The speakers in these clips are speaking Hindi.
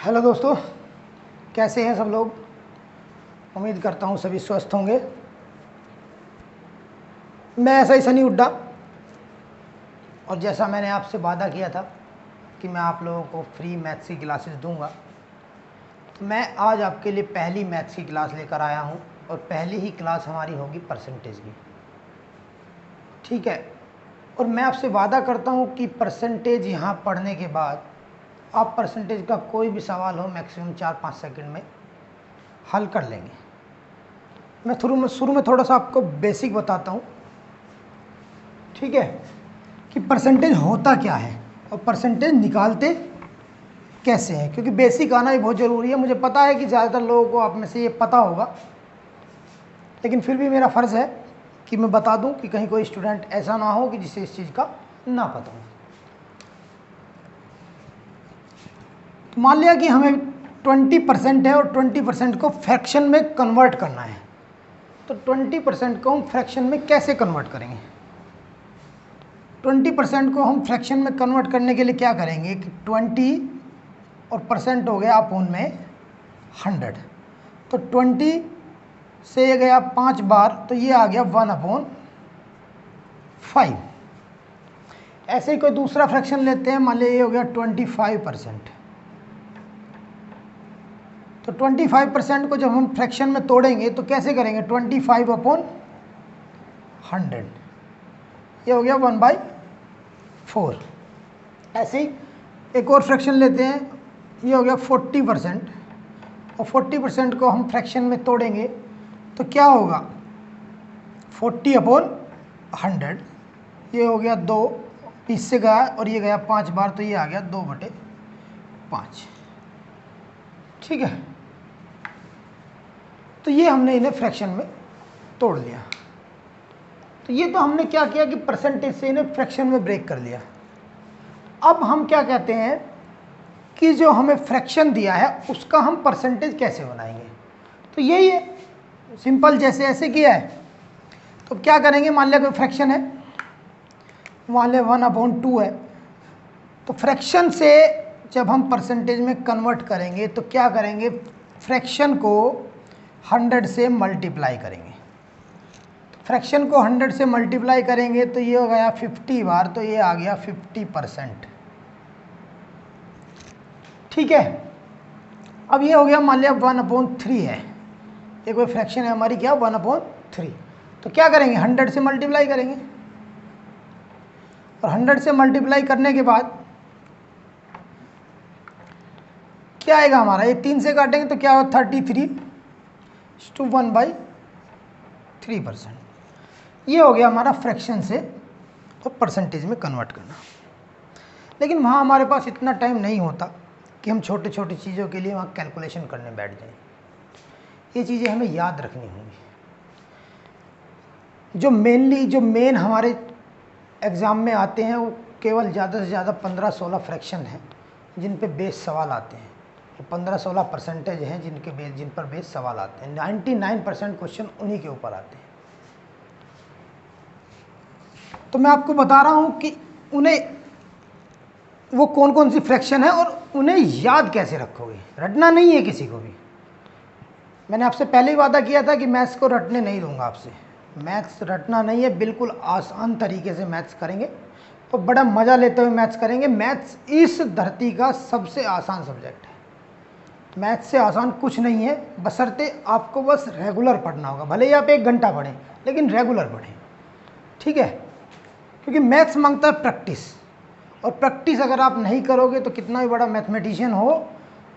हेलो दोस्तों, कैसे हैं सब लोग। उम्मीद करता हूँ सभी स्वस्थ होंगे। मैं ऐसा ही सनी हुड्डा, और जैसा मैंने आपसे वादा किया था कि मैं आप लोगों को फ्री मैथ्स की क्लासेस दूंगा, तो मैं आज आपके लिए पहली मैथ्स की क्लास लेकर आया हूँ। और पहली ही क्लास हमारी होगी परसेंटेज की, ठीक है। और मैं आपसे वादा करता हूँ कि परसेंटेज यहाँ पढ़ने के बाद आप परसेंटेज का कोई भी सवाल हो मैक्सिमम 4-5 सेकंड में हल कर लेंगे। मैं शुरू में थोड़ा सा आपको बेसिक बताता हूँ, ठीक है, कि परसेंटेज होता क्या है और परसेंटेज निकालते कैसे हैं, क्योंकि बेसिक आना भी बहुत ज़रूरी है। मुझे पता है कि ज़्यादातर लोगों को आप में से ये पता होगा, लेकिन फिर भी मेरा फ़र्ज़ है कि मैं बता दूं कि कहीं कोई स्टूडेंट ऐसा ना हो कि जिसे इस चीज़ का ना पता हो। तो मान लिया कि हमें 20% है और 20% को फ्रैक्शन में कन्वर्ट करना है, तो 20% को हम फ्रैक्शन में कैसे कन्वर्ट करेंगे। 20% को हम फ्रैक्शन में कन्वर्ट करने के लिए क्या करेंगे कि 20 और परसेंट हो गया अपॉन में 100, तो 20 से ये गया 5 बार, तो ये आ गया 1/5। ऐसे ही कोई दूसरा फ्रैक्शन लेते हैं, मान लिया ये हो गया 25%। तो 25% को जब हम फ्रैक्शन में तोड़ेंगे तो कैसे करेंगे, 25/100, ये हो गया 1/4। ऐसे ही एक और फ्रैक्शन लेते हैं, ये हो गया 40%, और 40% को हम फ्रैक्शन में तोड़ेंगे तो क्या होगा, 40/100, ये हो गया 2, इससे गया और ये गया 5 बार, तो ये आ गया 2/5, ठीक है। तो ये हमने इन्हें फ्रैक्शन में तोड़ लिया। तो ये तो हमने क्या किया कि परसेंटेज से इन्हें फ्रैक्शन में ब्रेक कर लिया। अब हम क्या कहते हैं कि जो हमें फ्रैक्शन दिया है उसका हम परसेंटेज कैसे बनाएंगे। तो यही है, सिंपल, जैसे ऐसे किया है। तो क्या करेंगे, मान लिया कोई फ्रैक्शन है, मान लिया 1/2 है, तो फ्रैक्शन से जब हम परसेंटेज में कन्वर्ट करेंगे तो क्या करेंगे, फ्रैक्शन को 100 से मल्टीप्लाई करेंगे। फ्रैक्शन को 100 से मल्टीप्लाई करेंगे तो ये हो गया 50 बार, तो ये आ गया 50%, ठीक है। अब ये हो गया, मान लिया 1/3 है, ये कोई फ्रैक्शन है हमारी, क्या 1/3, तो क्या करेंगे, 100 से मल्टीप्लाई करेंगे, और 100 से मल्टीप्लाई करने के बाद क्या आएगा हमारा, ये 3 से काटेंगे तो क्या होगा, 33/1/3%। ये हो गया हमारा फ्रैक्शन से और परसेंटेज में कन्वर्ट करना। लेकिन वहाँ हमारे पास इतना टाइम नहीं होता कि हम छोटी छोटी चीज़ों के लिए वहाँ कैलकुलेशन करने बैठ जाएं। ये चीज़ें हमें याद रखनी होंगी। जो मेन हमारे एग्ज़ाम में आते हैं वो केवल ज़्यादा से ज़्यादा 15-16 फ्रैक्शन हैं जिन पे बेस सवाल आते हैं। 15-16 परसेंटेज हैं जिन पर बेस सवाल आते हैं। 99% क्वेश्चन उन्हीं के ऊपर आते हैं। तो मैं आपको बता रहा हूँ कि उन्हें वो कौन कौन सी फ्रैक्शन है और उन्हें याद कैसे रखोगे। रटना नहीं है किसी को भी। मैंने आपसे पहले ही वादा किया था कि मैथ्स को रटने नहीं दूंगा आपसे। मैथ्स रटना नहीं है, बिल्कुल आसान तरीके से मैथ्स करेंगे और बड़ा मज़ा लेते हुए मैथ्स करेंगे। मैथ्स इस धरती का सबसे आसान सब्जेक्ट है। मैथ्स से आसान कुछ नहीं है, बशर्ते आपको बस रेगुलर पढ़ना होगा। भले ही आप 1 घंटा पढ़ें, लेकिन रेगुलर पढ़ें, ठीक है। क्योंकि मैथ्स मांगता है प्रैक्टिस, और प्रैक्टिस अगर आप नहीं करोगे तो कितना भी बड़ा मैथमेटिशियन हो,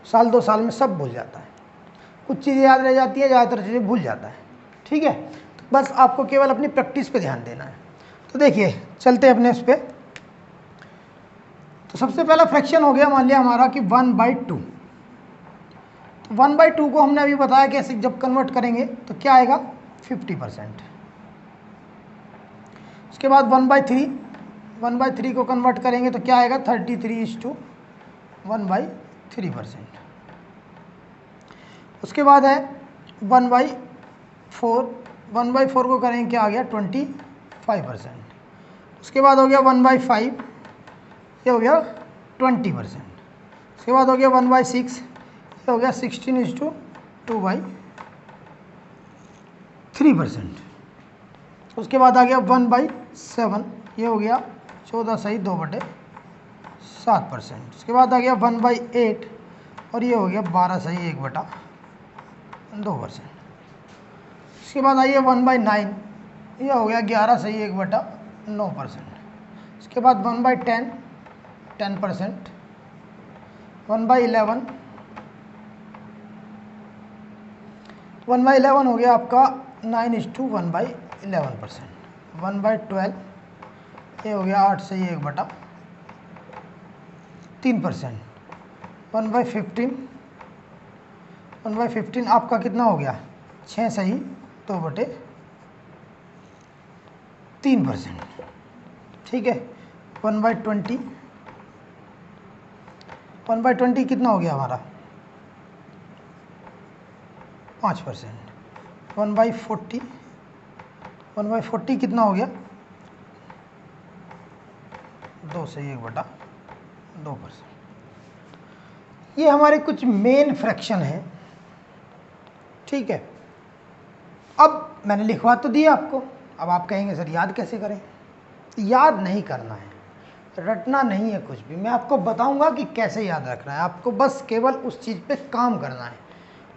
साल 2 साल में सब भूल जाता है। कुछ चीज़ें याद रह जाती है, ज़्यादातर चीज़ें भूल जाता है, ठीक है। तो बस आपको केवल अपनी प्रैक्टिस पे ध्यान देना है। तो देखिए, चलते हैं अपने उस पर। तो सबसे पहला फ्रैक्शन हो गया, मान लिया हमारा कि 1/2। तो 1/2 को हमने अभी बताया कैसे जब कन्वर्ट करेंगे तो क्या आएगा, 50%। उसके बाद 1/3 को कन्वर्ट करेंगे तो क्या आएगा, 33/1/3%। उसके बाद है 1/4, 1/4 को करेंगे क्या आ गया, 25%। उसके बाद हो गया 1/5, ये हो गया 20%। उसके बाद हो गया 1/6, ये हो गया 16:2/3%। उसके बाद आ गया 1/7, ये हो गया 14/2/7%। उसके बाद आ गया 1/8 और ये हो गया 12/1/2%। उसके बाद आइए 1/9, ये हो गया 11/1/9%। उसके बाद 1/10 10%, 1/11 1/11 हो गया आपका 9:1/11%। 1/12 ये हो गया 8/1/3%। 1/15 आपका कितना हो गया 6/2/3%। ठीक है। 1/20 1/20 कितना हो गया हमारा 5%। 1/40 1/40 कितना हो गया 2/1/2%। ये हमारे कुछ मेन फ्रैक्शन हैं। ठीक है। अब मैंने लिखवा तो दिया आपको, अब आप कहेंगे सर याद कैसे करें। याद नहीं करना है, रटना नहीं है कुछ भी। मैं आपको बताऊंगा कि कैसे याद रखना है। आपको बस केवल उस चीज़ पे काम करना है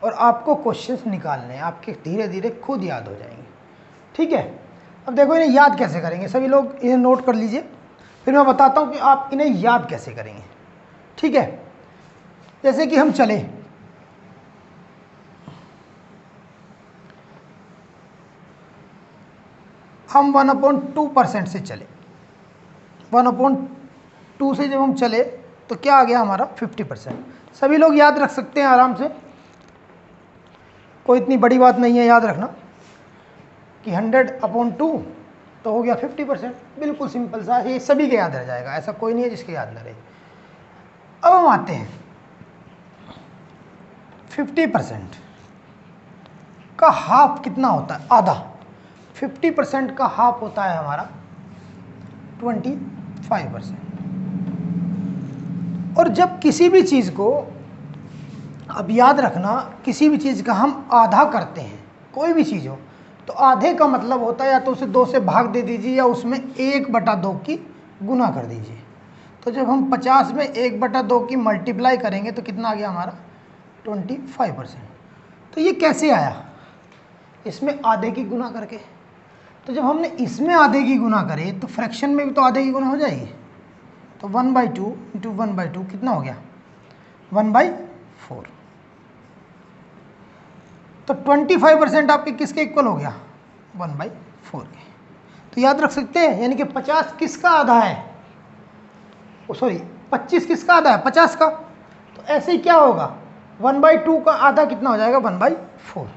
और आपको क्वेश्चंस निकालने हैं, आपके धीरे धीरे खुद याद हो जाएंगे। ठीक है। अब देखो इन्हें याद कैसे करेंगे, सभी लोग इन्हें नोट कर लीजिए, फिर मैं बताता हूँ कि आप इन्हें याद कैसे करेंगे। ठीक है। जैसे कि हम चले, हम 1/2% से चले, 1/2 से जब हम चले तो क्या आ गया हमारा 50%। सभी लोग याद रख सकते हैं आराम से, कोई इतनी बड़ी बात नहीं है याद रखना कि 100/2 तो हो गया 50%। बिल्कुल सिंपल सा, ये सभी के याद रह जाएगा, ऐसा कोई नहीं है जिसके याद न रहे। अब हम आते हैं 50% का हाफ कितना होता है, आधा। 50% का हाफ होता है हमारा 25%। और जब किसी भी चीज़ को, अब याद रखना, किसी भी चीज़ का हम आधा करते हैं, कोई भी चीज़ हो तो आधे का मतलब होता है या तो उसे 2 से भाग दे दीजिए या उसमें 1/2 की गुना कर दीजिए। तो जब हम 50 में 1/2 की मल्टीप्लाई करेंगे तो कितना आ गया हमारा 25%। तो ये कैसे आया, इसमें आधे की गुना करके। तो जब हमने इसमें आधे की गुना करे तो फ्रैक्शन में भी तो आधे की गुना हो जाएगी। तो 1/2 इंटू 1/2 कितना हो गया 1/4। तो 25% आपके किसके इक्वल हो गया 1/4 के। तो याद रख सकते हैं, यानी कि 50 किसका आधा है, सॉरी 25 किसका आधा है 50 का। तो ऐसे ही क्या होगा 1/2 का आधा कितना हो जाएगा 1/4।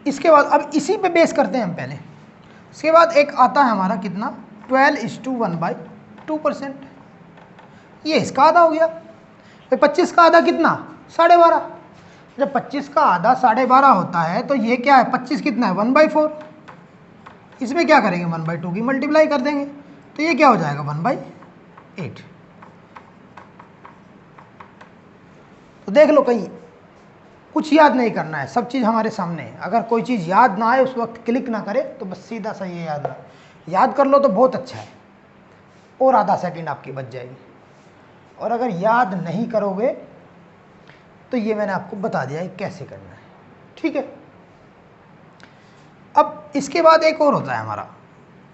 इसके बाद अब इसी पे बेस करते हैं हम पहले। इसके बाद एक आता है हमारा कितना 12:1/2%। ये इसका आधा हो गया। तो 25 का आधा कितना 12.5। जब 25 का आधा 12.5 होता है तो ये क्या है 25 कितना है 1/4। इसमें क्या करेंगे 1/2 की मल्टीप्लाई कर देंगे तो ये क्या हो जाएगा 1/8। तो देख लो, कहीं कुछ याद नहीं करना है, सब चीज़ हमारे सामने है। अगर कोई चीज़ याद ना आए उस वक्त क्लिक ना करे तो बस सीधा सा ये याद कर लो तो बहुत अच्छा है, और आधा सेकंड आपकी बच जाएगी। और अगर याद नहीं करोगे तो ये मैंने आपको बता दिया है कैसे करना है। ठीक है। अब इसके बाद एक और होता है हमारा,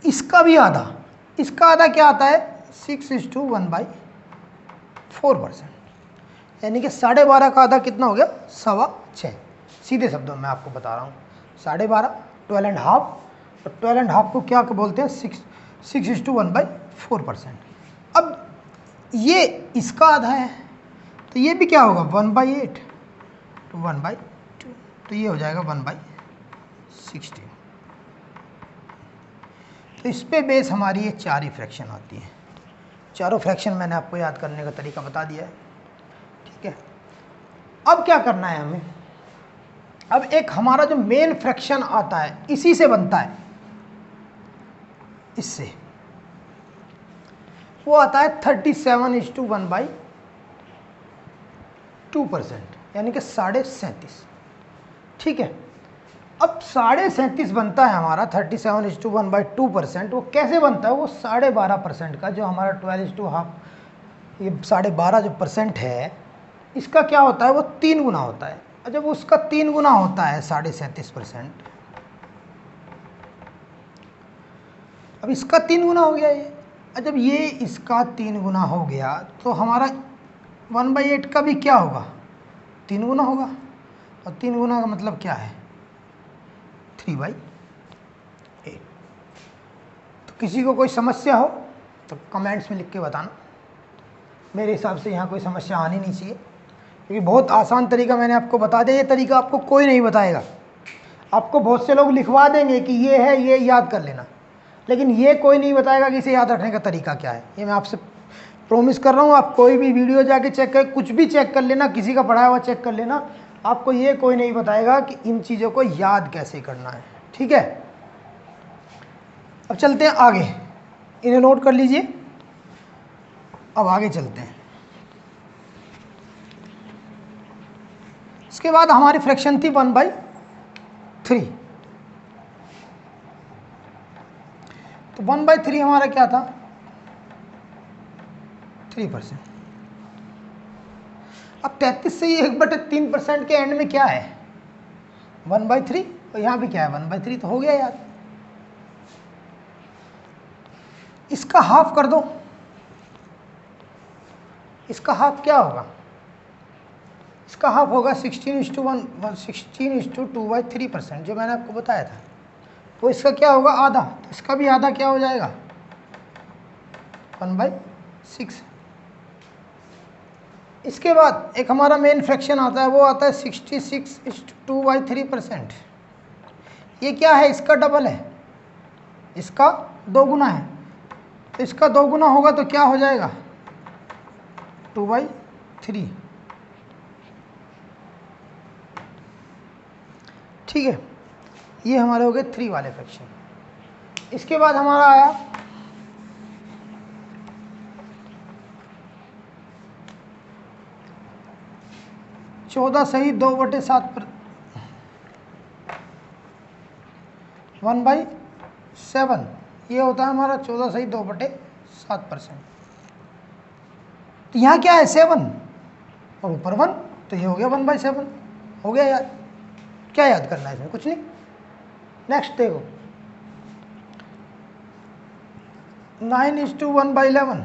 इसका भी आधा। इसका आधा क्या आता है 6:1/4%। यानी कि 12.5 का आधा कितना हो गया 6.25। सीधे शब्दों में आपको बता रहा हूँ 12.5 12.5, और 12.5 को क्या बोलते हैं 6:1/4%। अब ये इसका आधा है तो ये भी क्या होगा 1/8 तो 1/2, तो ये हो जाएगा 1/16। तो इस पे बेस हमारी ये 4 ही फ्रैक्शन आती है। चारों फ्रैक्शन मैंने आपको याद करने का तरीका बता दिया है। ठीक है। अब क्या करना है हमें, अब एक हमारा जो मेन फ्रैक्शन आता है इसी से बनता है, इससे वो आता है 37:1/4। 2%, यानी कि 37.5। ठीक है, अब 37.5 बनता है हमारा 37:1/2%। वो कैसे बनता है? वो 12.5% का जो हमारा 12:½ ये 12.5 जो परसेंट है, इसका क्या होता है? वो 3 गुना होता है। और जब उसका 3 गुना होता है 37.5%, अब इसका 3 गुना हो गया ये। और जब ये इसका 3 गुना हो गया तो हमारा 1/8 का भी क्या होगा? 3 गुना होगा। और 3 गुना का मतलब क्या है? 3/8। तो किसी को कोई समस्या हो तो कमेंट्स में लिख के बताना। मेरे हिसाब से यहाँ कोई समस्या आनी नहीं चाहिए, क्योंकि बहुत आसान तरीका मैंने आपको बता दिया। ये तरीका आपको कोई नहीं बताएगा। आपको बहुत से लोग लिखवा देंगे कि ये है, ये याद कर लेना, लेकिन ये कोई नहीं बताएगा कि इसे याद रखने का तरीका क्या है। ये मैं आपसे प्रॉमिस कर रहा हूँ। आप कोई भी वीडियो जाके चेक कर, कुछ भी चेक कर लेना, किसी का पढ़ाया हुआ चेक कर लेना, आपको ये कोई नहीं बताएगा कि इन चीज़ों को याद कैसे करना है। ठीक है, अब चलते हैं आगे। इन्हें नोट कर लीजिए। अब आगे चलते हैं। इसके बाद हमारी फ्रैक्शन थी 1/3। तो 1/3 हमारा क्या था? 3%। अब 33 से ये 1/3% के एंड में क्या है? 1/3। और यहाँ भी क्या है? 1/3। तो हो गया यार। इसका हाफ कर दो। इसका हाफ क्या होगा? इसका हाफ होगा 16:2/3%, जो मैंने आपको बताया था। तो इसका क्या होगा? आधा। तो इसका भी आधा क्या हो जाएगा? 1/6। इसके बाद एक हमारा मेन फ्रैक्शन आता है, वो आता है 66:2/3%। ये क्या है? इसका डबल है, इसका 2 गुना है। तो इसका 2 गुना होगा तो क्या हो जाएगा? 2/3। ठीक है, ये हमारे हो गए 3 वाले फ्रैक्शन। इसके बाद हमारा आया 14/2/7 1/7। ये होता है हमारा 14/2/7%। तो यहाँ क्या है? 7 और ऊपर 1, तो ये हो गया 1/7। हो गया यार। क्या याद करना है इसमें? कुछ नहीं। नेक्स्ट देखो, 9:1/11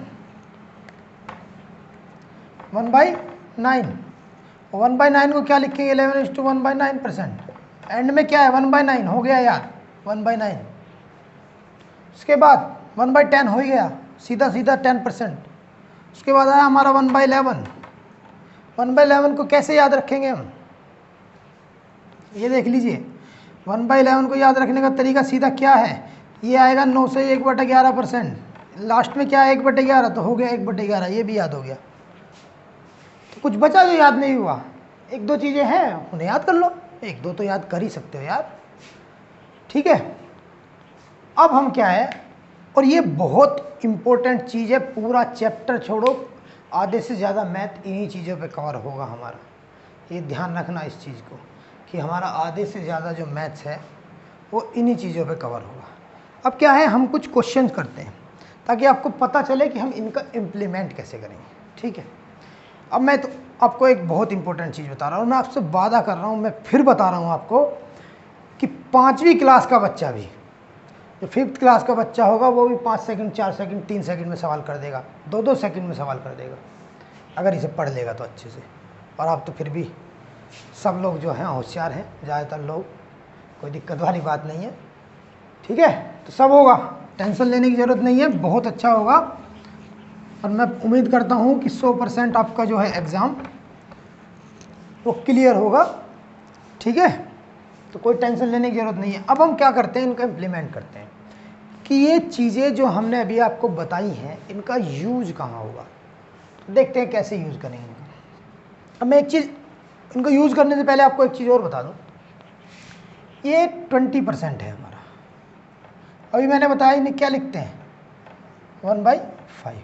1/9। 1/9 को क्या लिखेंगे? 11:1/9%। एंड में क्या है? 1/9 हो गया यार, 1/9। उसके बाद 1/10 हो गया, सीधा सीधा 10%। उसके बाद आया हमारा 1/11। 1/11 को कैसे याद रखेंगे हम? ये देख लीजिए, 1/11 को याद रखने का तरीका सीधा क्या है? ये आएगा 9 से 1/11%। लास्ट में क्या है? 1/11, तो हो गया 1/11। ये भी याद हो गया। तो कुछ बचा जो याद नहीं हुआ? 1-2 चीज़ें हैं, उन्हें याद कर लो। 1-2 तो याद कर ही सकते हो यार। ठीक है, अब हम क्या है, और ये बहुत इंपॉर्टेंट चीज़ है। पूरा चैप्टर छोड़ो, आधे से ज़्यादा मैथ इन्हीं चीज़ों पे कवर होगा हमारा। ये ध्यान रखना इस चीज़ को कि हमारा आधे से ज़्यादा जो मैथ्स है वो इन्हीं चीज़ों पे कवर होगा। अब क्या है, हम कुछ क्वेश्चन करते हैं ताकि आपको पता चले कि हम इनका इम्प्लीमेंट कैसे करेंगे। ठीक है, अब मैं तो आपको एक बहुत इंपॉर्टेंट चीज़ बता रहा हूँ। मैं आपसे वादा कर रहा हूँ, मैं फिर बता रहा हूँ आपको कि 5वीं क्लास का बच्चा भी, जो 5th क्लास का बच्चा होगा, वो भी 5 सेकंड, 4 सेकंड, 3 सेकंड में सवाल कर देगा, 2-2 सेकंड में सवाल कर देगा, अगर इसे पढ़ लेगा तो अच्छे से। और आप तो फिर भी सब लोग जो हैं होशियार हैं, ज़्यादातर लोग, कोई दिक्कत वाली बात नहीं है। ठीक है, तो सब होगा, टेंशन लेने की ज़रूरत नहीं है, बहुत अच्छा होगा। और मैं उम्मीद करता हूँ कि 100% आपका जो है एग्ज़ाम वो क्लियर होगा। ठीक है, तो कोई टेंशन लेने की ज़रूरत नहीं है। अब हम क्या करते हैं, इनका इम्प्लीमेंट करते हैं कि ये चीज़ें जो हमने अभी आपको बताई हैं, इनका यूज़ कहाँ होगा। देखते हैं कैसे यूज़ करेंगे इनका। अब मैं एक चीज़, इनको यूज़ करने से पहले आपको एक चीज़ और बता दूँ। ये 20% है हमारा। अभी मैंने बताया इन्हें क्या लिखते हैं, 1/5।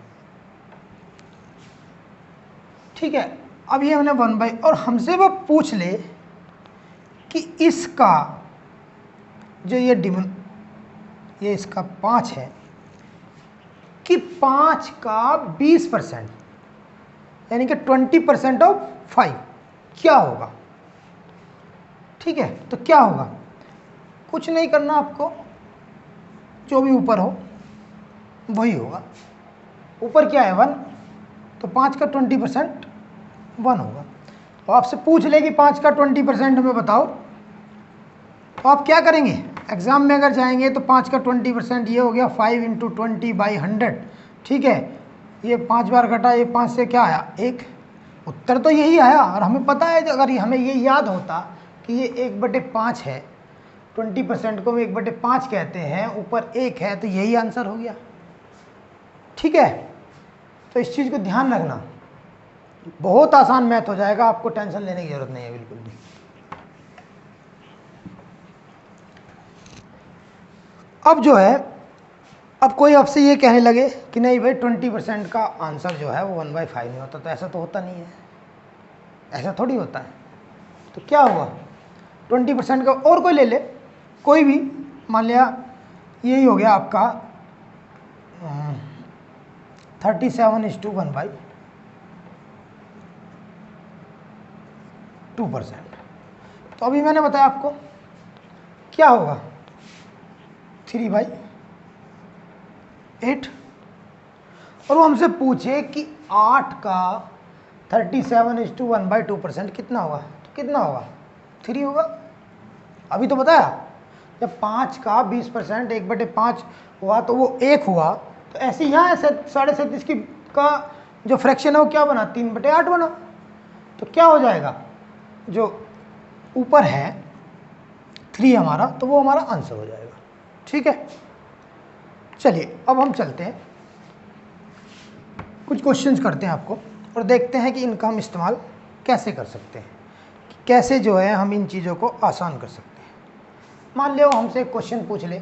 ठीक है, अब ये हमने 1/, और हमसे वो पूछ ले कि इसका जो ये इसका 5 है कि 5 का 20% यानी कि 20% ऑफ 5 क्या होगा। ठीक है, तो क्या होगा, कुछ नहीं करना आपको, जो भी ऊपर हो वही होगा। ऊपर क्या है 1, तो 5 का 20% 1 होगा। तो आपसे पूछ ले कि 5 का 20% हमें बताओ, तो आप क्या करेंगे, एग्जाम में अगर जाएंगे तो 5 का 20% ये हो गया 5 × 20/100। ठीक है, ये 5 बार घटा, ये 5 से क्या आया 1, उत्तर तो यही आया। और हमें पता है, अगर हमें ये याद होता कि ये 1/5 है, 20% को 1/5 कहते हैं, ऊपर 1 है, तो यही आंसर हो गया। ठीक है, तो इस चीज़ को ध्यान रखना, बहुत आसान मैथ हो जाएगा, आपको टेंशन लेने की जरूरत नहीं है बिल्कुल भी। अब जो है, अब कोई आपसे ये कहने लगे कि नहीं भाई 20% का आंसर जो है वो 1/5 नहीं होता, तो ऐसा तो होता नहीं है, ऐसा थोड़ी होता है। तो क्या हुआ, 20% का और कोई ले ले, कोई भी, मान लिया यही हो गया आपका 37/1/2%। तो अभी मैंने बताया आपको क्या होगा 3/8। और वो हमसे पूछे कि 8 का 37/1/2% कितना होगा, तो कितना होगा 3 होगा। अभी तो बताया, जब 5 का 20% 1/5 हुआ तो वो 1 हुआ, तो ऐसे यहाँ 37.5 की का जो फ्रैक्शन है वो क्या बना, 3/8 बना। तो क्या हो जाएगा, जो ऊपर है 3 हमारा, तो वो हमारा आंसर हो जाएगा। ठीक है, चलिए अब हम चलते हैं, कुछ क्वेश्चंस करते हैं आपको, और देखते हैं कि इनका हम इस्तेमाल कैसे कर सकते हैं, कैसे जो है हम इन चीज़ों को आसान कर सकते हैं। मान लो हमसे एक क्वेश्चन पूछ ले,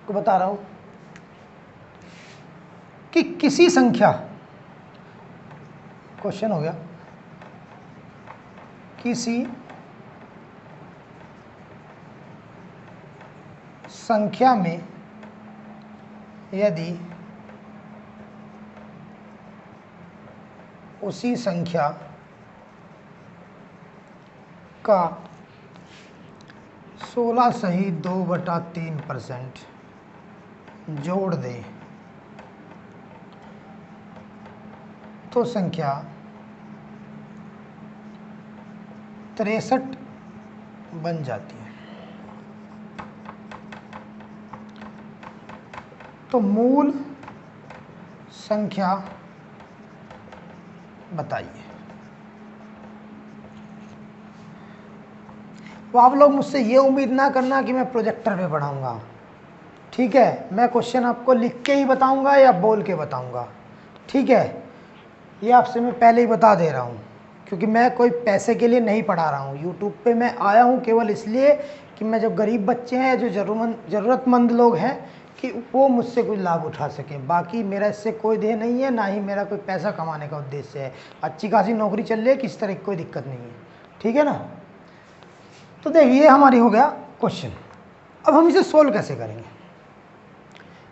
को बता रहा हूँ कि किसी संख्या, क्वेश्चन हो गया, किसी संख्या में यदि उसी संख्या का 16 सही 2/3% जोड़ दे तो संख्या 63 बन जाती है। तो मूल संख्या बताइए। तो आप लोग मुझसे ये उम्मीद ना करना कि मैं प्रोजेक्टर पे पढ़ाऊंगा, ठीक है, मैं क्वेश्चन आपको लिख के ही बताऊंगा या बोल के बताऊंगा। ठीक है, ये आपसे मैं पहले ही बता दे रहा हूँ, क्योंकि मैं कोई पैसे के लिए नहीं पढ़ा रहा हूँ। यूट्यूब पे मैं आया हूँ केवल इसलिए कि मैं जो गरीब बच्चे हैं, जो ज़रूरतमंद लोग हैं, कि वो मुझसे कुछ लाभ उठा सकें। बाकी मेरा इससे कोई ध्येय नहीं है, ना ही मेरा कोई पैसा कमाने का उद्देश्य है। अच्छी खासी नौकरी चल रही है, किसी तरह की कोई दिक्कत नहीं है। ठीक है ना। तो देखिए हमारी हो गया क्वेश्चन। अब हम इसे सोल्व कैसे करेंगे।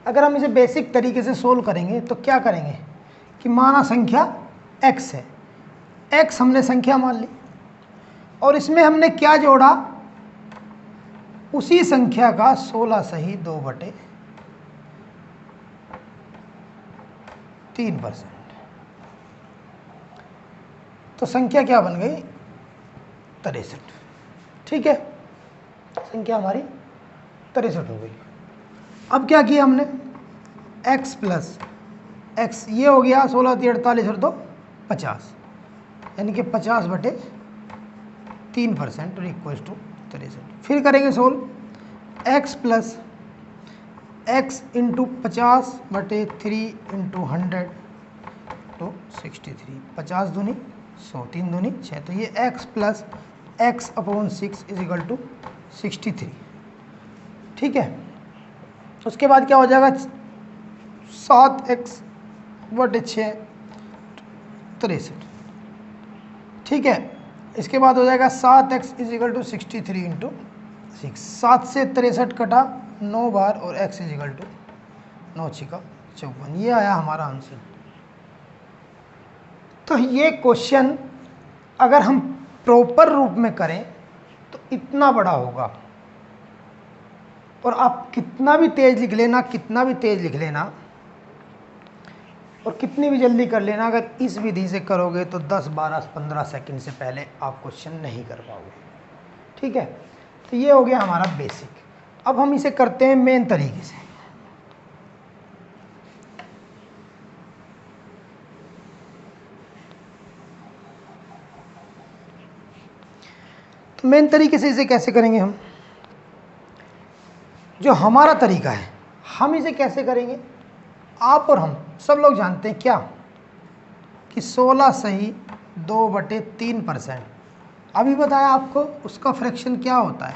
अगर हम इसे बेसिक तरीके से सोल्व करेंगे तो क्या करेंगे कि माना संख्या x है, x हमने संख्या मान ली, और इसमें हमने क्या जोड़ा, उसी संख्या का 16 सही 2/3%। तो संख्या क्या बन गई 63। ठीक है, संख्या हमारी 63 हो गई। अब क्या किया हमने, x प्लस x, ये हो गया 16 × 48 और 2 50, यानी कि 50/3% इक्वल्स टू 63। फिर करेंगे solve, x plus x into 50/3 into 100 तो 63, 50 दूनी 100, 3 दूनी 6, तो ये x plus x/6 is equal to 63। ठीक है, उसके बाद क्या हो जाएगा 7x/6 63। ठीक है, इसके बाद हो जाएगा 7x इजिकल टू 63 इंटू 6। 7 से 63 कटा 9 बार और x इजिकल टू 9 छिका 54। ये आया हमारा आंसर। तो ये क्वेश्चन अगर हम प्रॉपर रूप में करें तो इतना बड़ा होगा, और आप कितना भी तेज लिख लेना, कितना भी तेज लिख लेना और कितनी भी जल्दी कर लेना, अगर इस विधि से करोगे तो 10, 12, 15 सेकंड से पहले आप क्वेश्चन नहीं कर पाओगे। ठीक है, तो ये हो गया हमारा बेसिक। अब हम इसे करते हैं मेन तरीके से। तो मेन तरीके से इसे कैसे करेंगे हम, जो हमारा तरीका है हम इसे कैसे करेंगे, आप और हम सब लोग जानते हैं क्या, कि 16 सही 2/3%। अभी बताया आपको उसका फ्रैक्शन क्या होता है,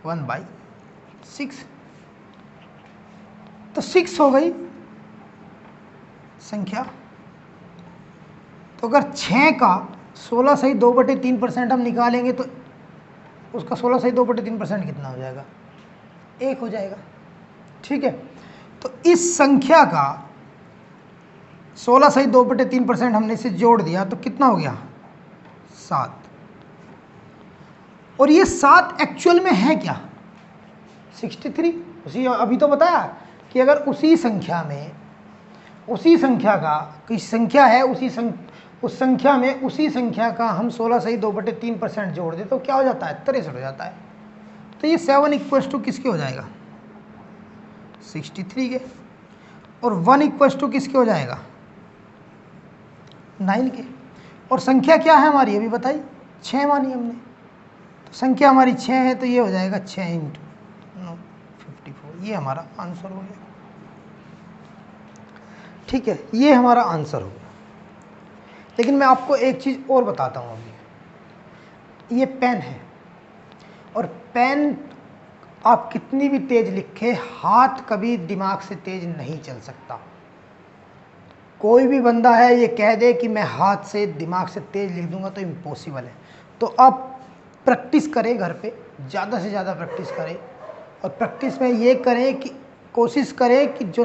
1/6। तो 6 हो गई संख्या। तो अगर 6 का 16 सही 2/3% हम निकालेंगे तो उसका 16 सही 2/3% कितना हो जाएगा, 1 हो जाएगा। ठीक है, तो इस संख्या का 16 सही 2/3% हमने इसे जोड़ दिया तो कितना हो गया, 7। और ये 7 एक्चुअल में है क्या, 63। उसी अभी तो बताया कि अगर उसी संख्या में, उसी संख्या का कोई संख्या है, उस संख्या में उसी संख्या का हम 16 सही 2/3% जोड़ दें तो क्या हो जाता है, 63 हो जाता है। तो ये 7 इक्वल्स टू किसके हो जाएगा, 63 के। और 1 इक्वल्स टू किसके हो जाएगा, 9 के। और संख्या क्या है हमारी, अभी बताई 6 मानी हमने, तो संख्या हमारी 6 है, तो ये हो जाएगा 6 इंटू 9 54। ये हमारा आंसर हो गया। ठीक है, ये हमारा आंसर हो गया। लेकिन मैं आपको एक चीज़ और बताता हूँ अभी। ये पेन है, और पेन आप कितनी भी तेज लिखे, हाथ कभी दिमाग से तेज नहीं चल सकता। कोई भी बंदा है ये कह दे कि मैं हाथ से दिमाग से तेज लिख दूंगा तो इम्पॉसिबल है। तो आप प्रैक्टिस करें घर पे, ज़्यादा से ज़्यादा प्रैक्टिस करें, और प्रैक्टिस में ये करें कि कोशिश करें कि जो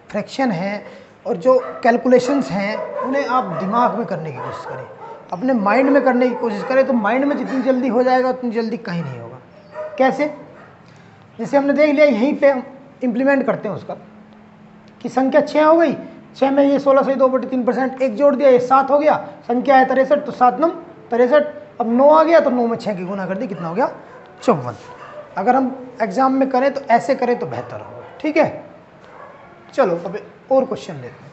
फ्रैक्शन है और जो कैलकुलेशंस हैं उन्हें आप दिमाग में करने की कोशिश करें, अपने माइंड में करने की कोशिश करें। तो माइंड में जितनी जल्दी हो जाएगा उतनी जल्दी कहीं नहीं होगा। कैसे, जैसे हमने देख लिया, यहीं पे हम इम्प्लीमेंट करते हैं उसका, कि संख्या 6 हो गई, 6 में ये 16 सही 2/3%, 1 जोड़ दिया, ये 7 हो गया। संख्या है 63, तो 7 9 63। अब 9 आ गया तो 9 में 6 की गुना कर दी, कितना हो गया, 54। अगर हम एग्जाम में करें तो ऐसे करें तो बेहतर होगा। ठीक है, चलो अब और क्वेश्चन लेते हैं।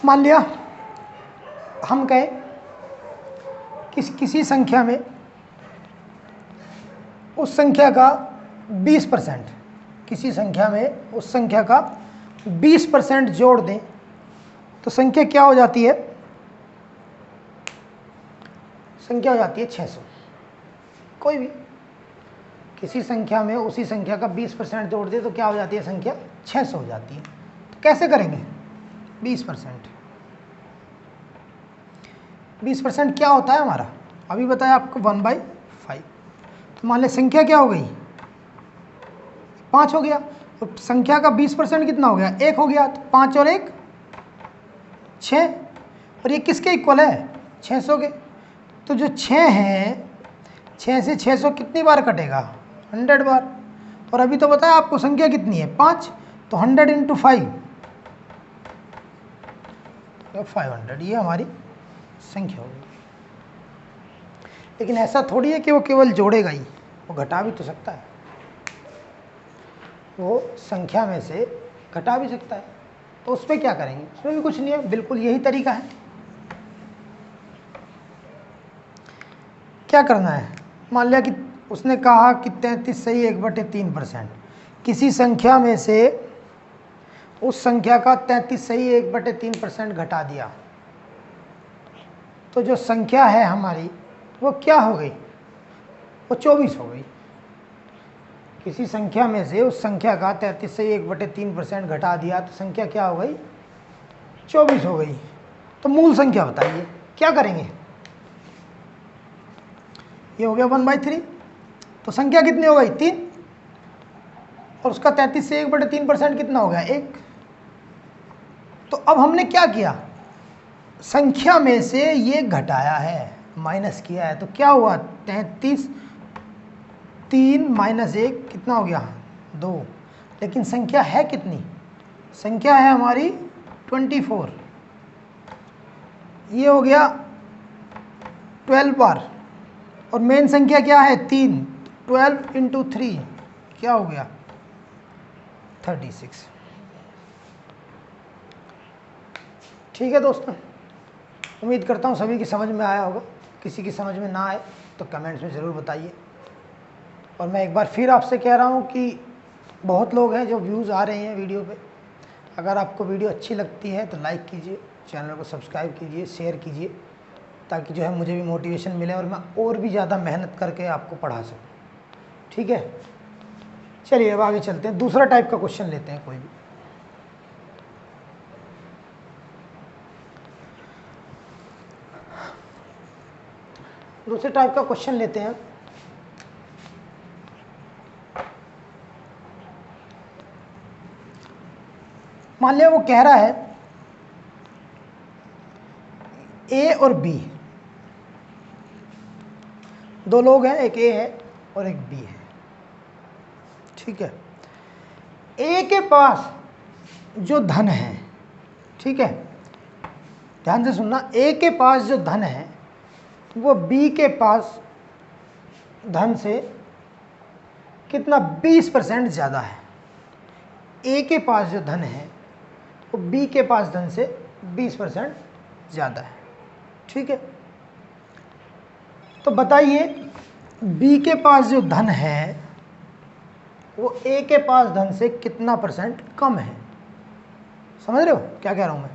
मान लिया हम कहें किसी संख्या में उस संख्या का 20%, किसी संख्या में उस संख्या का 20% जोड़ दें तो संख्या क्या हो जाती है, संख्या हो जाती है 600। कोई भी किसी संख्या में उसी संख्या का 20% जोड़ दे तो क्या हो जाती है, संख्या 600 हो जाती है। तो कैसे करेंगे, 20% क्या होता है हमारा, अभी बताया आपको 1/5। तो मान ले संख्या क्या हो गई, 5 हो गया। तो संख्या का 20% कितना हो गया, 1 हो गया। तो 5 और 1 6, और ये किसके इक्वल है, 600 के। तो जो 6 है, 6 से 600 कितनी बार कटेगा, 100 बार। और अभी तो बताया आपको संख्या कितनी है, 5, तो 100 इंटू 5 तो 500, ये हमारी संख्या होगी। लेकिन ऐसा थोड़ी है कि वो केवल जोड़ेगा ही, वो घटा भी तो सकता है, वो संख्या में से घटा भी सकता है। तो उसमें क्या करेंगे, उसमें भी कुछ नहीं है, बिल्कुल यही तरीका है। क्या करना है, मान लिया कि उसने कहा कि 33 सही 1/3%, किसी संख्या में से उस संख्या का 33 सही 1/3% घटा दिया, तो जो संख्या है हमारी वो क्या हो गई, वो 24 हो गई। किसी संख्या में से उस संख्या का 33 से 1/3% घटा दिया तो संख्या क्या हो गई? 24 हो गई। तो मूल संख्या बताइए, क्या करेंगे? ये हो गया 1/3, तो संख्या कितनी हो गई? 3, और उसका 33 से 1/3% कितना हो गया? 1। तो अब हमने क्या किया? संख्या में से ये घटाया है, माइनस किया है, तो क्या हुआ? 33, 3 - 1 कितना हो गया? 2। लेकिन संख्या है कितनी? संख्या है हमारी 24। ये हो गया 12 बार, और मेन संख्या क्या है? 3। 12 × 3 क्या हो गया? 36। ठीक है दोस्तों, उम्मीद करता हूँ सभी की समझ में आया होगा। किसी की समझ में ना आए तो कमेंट्स में ज़रूर बताइए। और मैं एक बार फिर आपसे कह रहा हूँ कि बहुत लोग हैं जो व्यूज़ आ रहे हैं वीडियो पे। अगर आपको वीडियो अच्छी लगती है तो लाइक कीजिए, चैनल को सब्सक्राइब कीजिए, शेयर कीजिए, ताकि जो है मुझे भी मोटिवेशन मिले और मैं और भी ज़्यादा मेहनत करके आपको पढ़ा सकूँ। ठीक है, चलिए अब आगे चलते हैं। दूसरा टाइप का क्वेश्चन लेते हैं कोई भी। दूसरे टाइप का क्वेश्चन लेते हैं। मान लिया वो कह रहा है ए और बी, दो लोग हैं, एक ए है और एक बी है। ठीक है, ए के पास जो धन है, ठीक है, ध्यान से सुनना, ए के पास जो धन है वो बी के पास धन से कितना? 20% ज़्यादा है। ए के पास जो धन है वो बी के पास धन से 20% ज़्यादा है। ठीक है, तो बताइए बी के पास जो धन है वो ए के पास धन से कितना % कम है? समझ रहे हो क्या कह रहा हूँ मैं?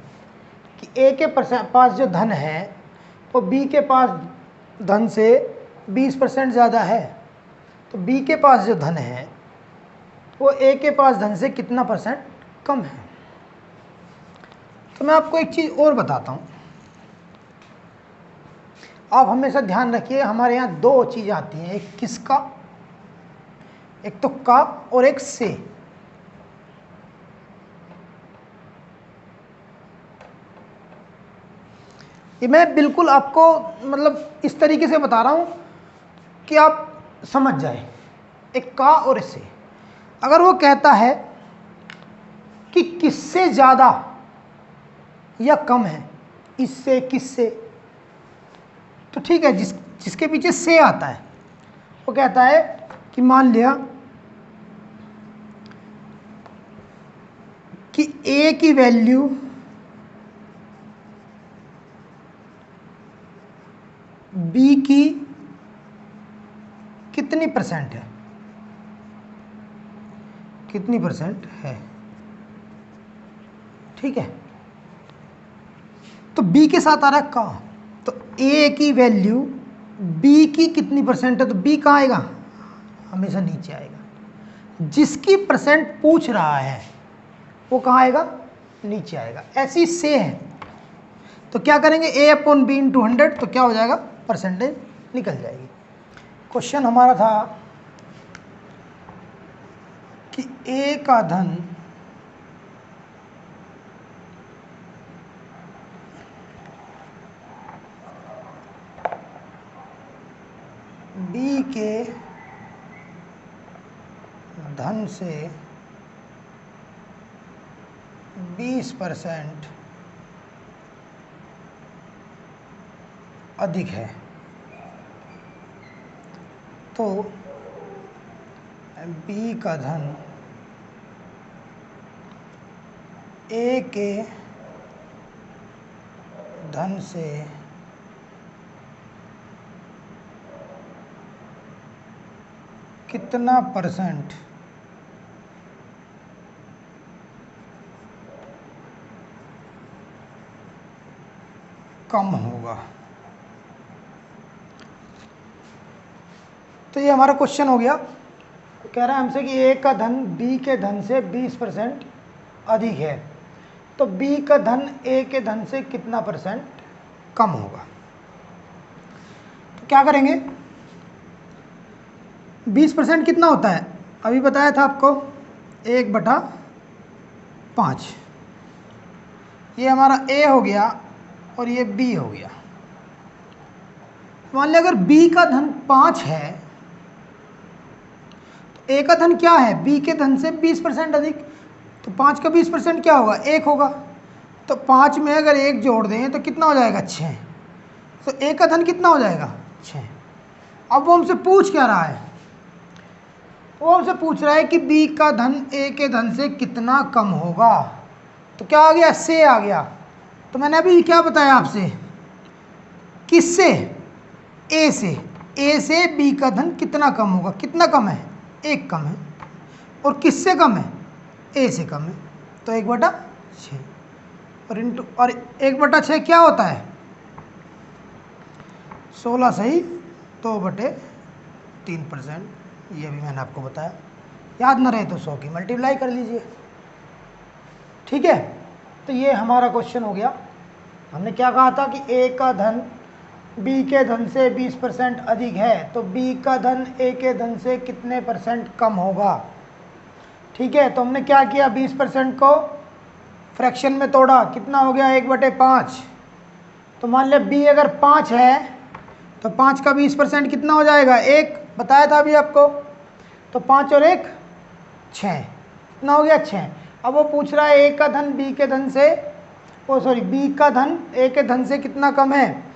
कि ए के पास जो धन है वो बी के पास धन से 20% ज़्यादा है, तो बी के पास जो धन है वो ए के पास धन से कितना % कम है? तो मैं आपको एक चीज़ और बताता हूँ। आप हमेशा ध्यान रखिए, हमारे यहाँ दो चीज़ आती हैं, एक किसका, एक तो का और एक से। ये मैं बिल्कुल आपको मतलब इस तरीके से बता रहा हूँ कि आप समझ जाए, एक का और से। अगर वो कहता है कि किससे ज़्यादा या कम है, इससे, किससे, तो ठीक है, जिसके पीछे से आता है वो कहता है कि मान लिया कि ए की वैल्यू बी की कितनी % है, कितनी % है। ठीक है, तो बी के साथ आ रहा है का, तो ए की वैल्यू बी की कितनी % है, तो बी कहाँ आएगा? हमेशा नीचे आएगा। जिसकी % पूछ रहा है वो कहाँ आएगा? नीचे आएगा। ऐसी से है, तो क्या करेंगे? A/B × 100, तो क्या हो जाएगा? % निकल जाएगी। क्वेश्चन हमारा था कि ए का धन बी के धन से 20% अधिक है, तो बी का धन ए के धन से कितना % कम होगा? तो ये हमारा क्वेश्चन हो गया। कह रहा है हमसे कि ए का धन बी के धन से 20% अधिक है, तो बी का धन ए के धन से कितना परसेंट कम होगा। तो क्या करेंगे, 20% कितना होता है, अभी बताया था आपको 1/5। ये हमारा ए हो गया और ये बी हो गया। मान लिया अगर बी का धन 5 है तो ए का धन क्या है, बी के धन से 20% अधिक, तो 5 का 20% क्या होगा, 1 होगा। तो 5 में अगर 1 जोड़ दें तो कितना हो जाएगा, 6। तो ए का धन कितना हो जाएगा, 6। अब वो हमसे पूछ क्या रहा है, वो हमसे पूछ रहा है कि बी का धन ए के धन से कितना कम होगा। तो क्या आ गया, से आ गया। तो मैंने अभी क्या बताया आपसे, किससे, ए से। ए से बी का धन कितना कम होगा, कितना कम है, 1 कम है। और किससे कम है, ए से कम है, तो 1/6 और इंटू, और 1/6 क्या होता है, 16 सही 2/3%। ये भी मैंने आपको बताया, याद ना रहे तो 100 की मल्टीप्लाई कर लीजिए। ठीक है, तो ये हमारा क्वेश्चन हो गया। हमने क्या कहा था कि ए का धन बी के धन से 20% अधिक है, तो बी का धन ए के धन से कितने परसेंट कम होगा। ठीक है, तो हमने क्या किया, 20% को फ्रैक्शन में तोड़ा, कितना हो गया, 1/5। तो मान लिया बी अगर 5 है तो 5 का 20% कितना हो जाएगा, 1, बताया था अभी आपको। तो 5 और 1 6, कितना हो गया, 6। अब वो पूछ रहा है ए का धन बी के धन से, बी का धन ए के धन से कितना कम है।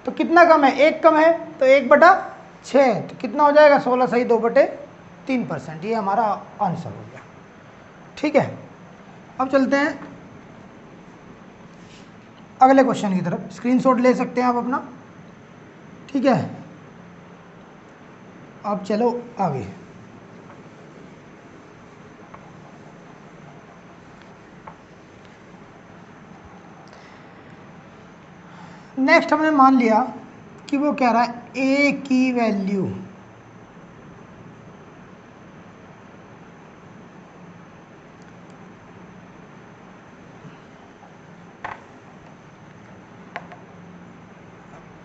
तो कितना कम है, 1 कम है, तो 1/6, तो कितना हो जाएगा, 16 सही 2/3%। ये हमारा आंसर हो गया। ठीक है, अब चलते हैं अगले क्वेश्चन की तरफ। स्क्रीनशॉट ले सकते हैं आप अपना। ठीक है, अब चलो आगे। नेक्स्ट हमने मान लिया कि वो कह रहा है ए की वैल्यू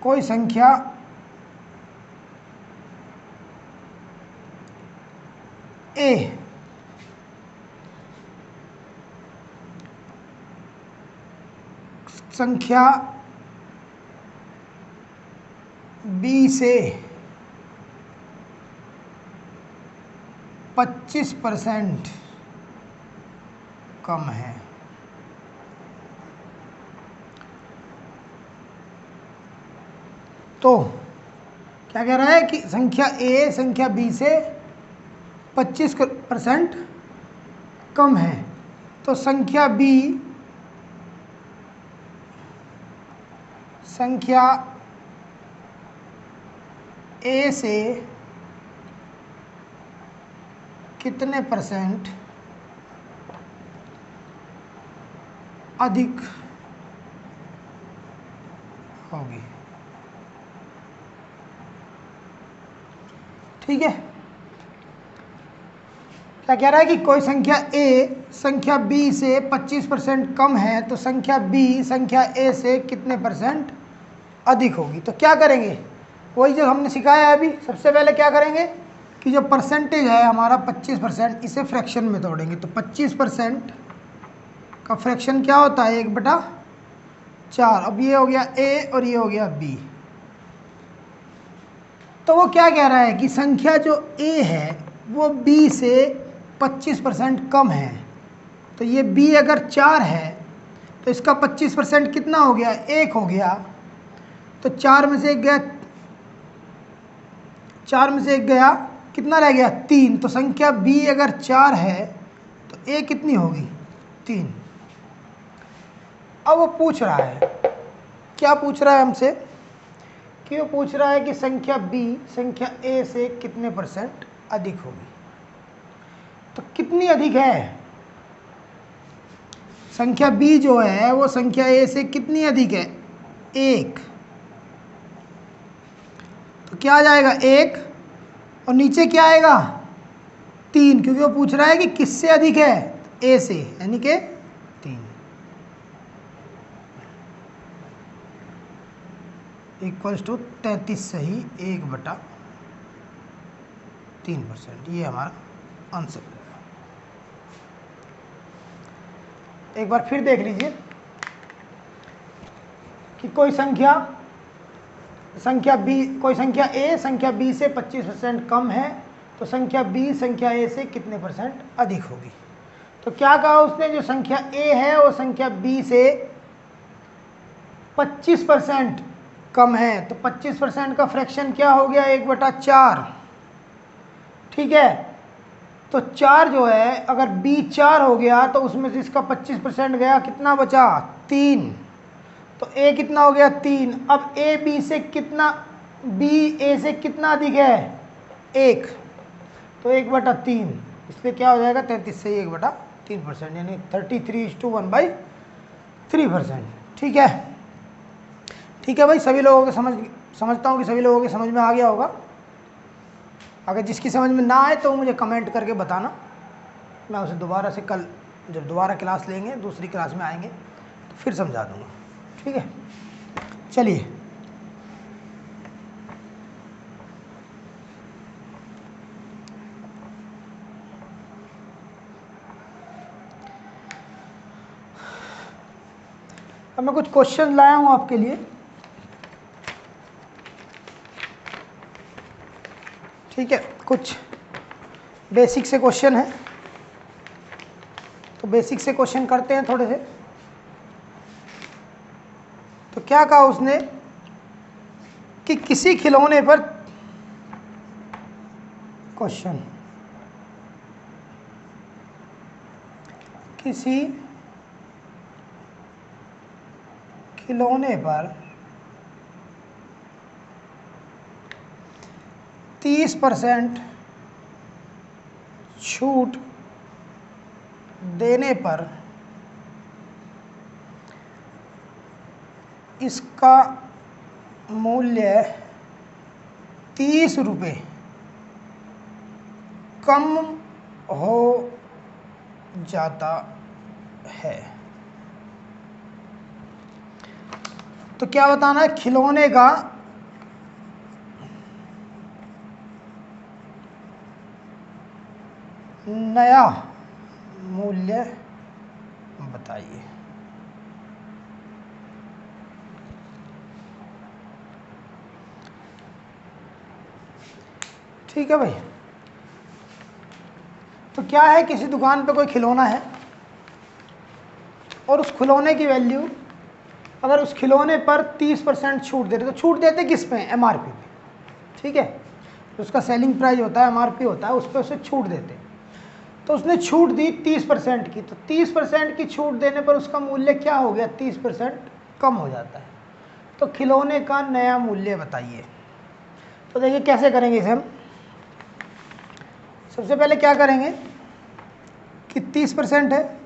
कोई संख्या ए संख्या बी से 25% कम है। तो क्या कह रहा है कि संख्या ए संख्या बी से 25% कम है, तो संख्या बी संख्या ए से कितने परसेंट अधिक होगी। ठीक है, क्या कह रहा है कि कोई संख्या ए संख्या बी से 25% कम है, तो संख्या बी संख्या ए से कितने परसेंट अधिक होगी। तो क्या करेंगे, वही जो हमने सिखाया है अभी। सबसे पहले क्या करेंगे कि जो परसेंटेज है हमारा 25%, इसे फ्रैक्शन में तोड़ेंगे। तो 25% का फ्रैक्शन क्या होता है, 1/4। अब ये हो गया ए और ये हो गया बी। तो वो क्या कह रहा है कि संख्या जो ए है वो बी से 25% कम है। तो ये बी अगर 4 है तो इसका 25% कितना हो गया, 1 हो गया। तो 4 में से 1 गया, 4 में से 1 गया, कितना रह गया, 3। तो संख्या बी अगर 4 है तो ए कितनी होगी, 3। अब वो पूछ रहा है, क्या पूछ रहा है हमसे, कि वो पूछ रहा है कि संख्या बी संख्या ए से कितने परसेंट अधिक होगी। तो कितनी अधिक है, संख्या बी जो है वो संख्या ए से कितनी अधिक है, 1। तो क्या आ जाएगा, 1 और नीचे क्या आएगा 3, क्योंकि वो पूछ रहा है कि किससे अधिक है, ए से, यानी कि 3 इक्वल्स टू 33 सही 1/3%। ये हमारा आंसर है। एक बार फिर देख लीजिए कि कोई संख्या b, कोई संख्या a संख्या b से 25% कम है, तो संख्या b संख्या a से कितने % अधिक होगी। तो क्या कहा उसने, जो संख्या a है वो संख्या b से 25% कम है, तो 25% का फ्रैक्शन क्या हो गया 1/4। ठीक है, तो 4 जो है, अगर b 4 हो गया तो उसमें से इसका 25% गया, कितना बचा 3, तो a कितना हो गया 3। अब a b से कितना, b a से कितना अधिक है 1, तो 1/3, इसलिए क्या हो जाएगा 33 से 1/3%, यानी 33:1/3%। ठीक है, ठीक है भाई, सभी लोगों के समझता हूँ कि सभी लोगों के समझ में आ गया होगा। अगर जिसकी समझ में ना आए तो मुझे कमेंट करके बताना, मैं उसे दोबारा से कल जब दोबारा क्लास लेंगे, दूसरी क्लास में आएंगे तो फिर समझा दूँगा। ठीक है, चलिए अब मैं कुछ क्वेश्चन लाया हूँ आपके लिए। ठीक है, कुछ बेसिक से क्वेश्चन है, तो बेसिक से क्वेश्चन करते हैं थोड़े से। तो क्या कहा उसने कि किसी खिलौने पर, क्वेश्चन, किसी खिलौने पर 30% छूट देने पर इसका मूल्य 30 रुपये कम हो जाता है। तो क्या बताना है, खिलौने का नया मूल्य बताइए। ठीक है भाई, तो क्या है, किसी दुकान पे कोई खिलौना है और उस खिलौने की वैल्यू, अगर उस खिलौने पर 30% छूट देते, तो छूट देते किस पे, MRP पे। ठीक है, तो उसका सेलिंग प्राइस होता है, MRP होता है, उस पर उसे छूट देते। तो उसने छूट दी 30% की, तो 30% की छूट देने पर उसका मूल्य क्या हो गया, 30% कम हो जाता है। तो खिलौने का नया मूल्य बताइए। तो देखिए कैसे करेंगे इसे हम। सबसे पहले क्या करेंगे कि 30% है